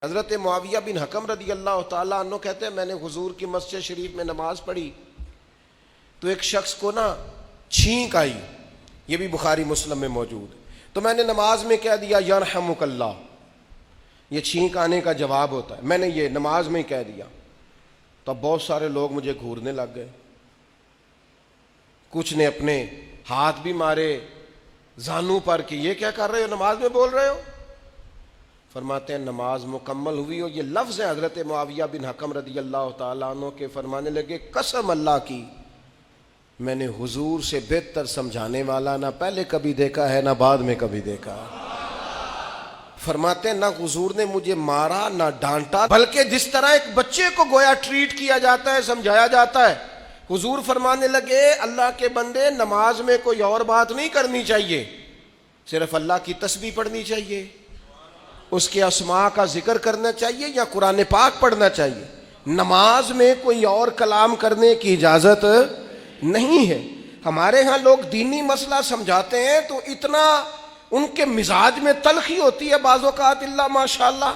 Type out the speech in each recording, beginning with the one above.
حضرت معاویہ بن حکم رضی اللہ تعالیٰ عنہ کہتے ہیں میں نے حضور کی مسجد شریف میں نماز پڑھی تو ایک شخص کو نا چھینک آئی، یہ بھی بخاری مسلم میں موجود، تو میں نے نماز میں کہہ دیا یرحمک اللہ، یہ چھینک آنے کا جواب ہوتا ہے، میں نے یہ نماز میں کہہ دیا تو اب بہت سارے لوگ مجھے گھورنے لگ گئے، کچھ نے اپنے ہاتھ بھی مارے زانوں پر کہ یہ کیا کر رہے ہو، نماز میں بول رہے ہو۔ فرماتے ہیں نماز مکمل ہوئی اور یہ لفظ ہیں حضرت معاویہ بن حکم رضی اللہ تعالیٰ عنہ کے، فرمانے لگے قسم اللہ کی میں نے حضور سے بہتر سمجھانے والا نہ پہلے کبھی دیکھا ہے نہ بعد میں کبھی دیکھا۔ فرماتے ہیں نہ حضور نے مجھے مارا نہ ڈانٹا، بلکہ جس طرح ایک بچے کو گویا ٹریٹ کیا جاتا ہے، سمجھایا جاتا ہے، حضور فرمانے لگے اللہ کے بندے نماز میں کوئی اور بات نہیں کرنی چاہیے، صرف اللہ کی تسبیح پڑھنی چاہیے، اس کے اسماء کا ذکر کرنا چاہیے یا قرآن پاک پڑھنا چاہیے، نماز میں کوئی اور کلام کرنے کی اجازت نہیں ہے۔ ہمارے ہاں لوگ دینی مسئلہ سمجھاتے ہیں تو اتنا ان کے مزاج میں تلخی ہوتی ہے بعض اوقات، اللہ ماشاءاللہ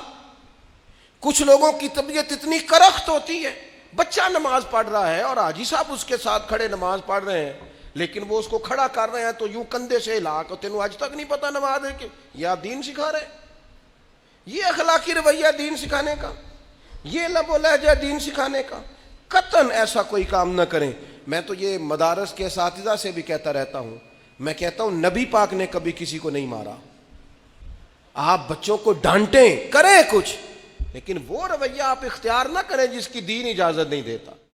کچھ لوگوں کی طبیعت اتنی کرخت ہوتی ہے، بچہ نماز پڑھ رہا ہے اور حاجی صاحب اس کے ساتھ کھڑے نماز پڑھ رہے ہیں لیکن وہ اس کو کھڑا کر رہے ہیں تو یوں کندھے سے ہلا کے تینوں آج تک نہیں پتا نماز ہے کہ یہ آپ دین سکھا رہے ہیں، یہ اخلاقی رویہ دین سکھانے کا، یہ لب و لہجہ دین سکھانے کا، قطعاً ایسا کوئی کام نہ کریں۔ میں تو یہ مدارس کے اساتذہ سے بھی کہتا رہتا ہوں، میں کہتا ہوں نبی پاک نے کبھی کسی کو نہیں مارا، آپ بچوں کو ڈانٹیں کریں کچھ، لیکن وہ رویہ آپ اختیار نہ کریں جس کی دین اجازت نہیں دیتا۔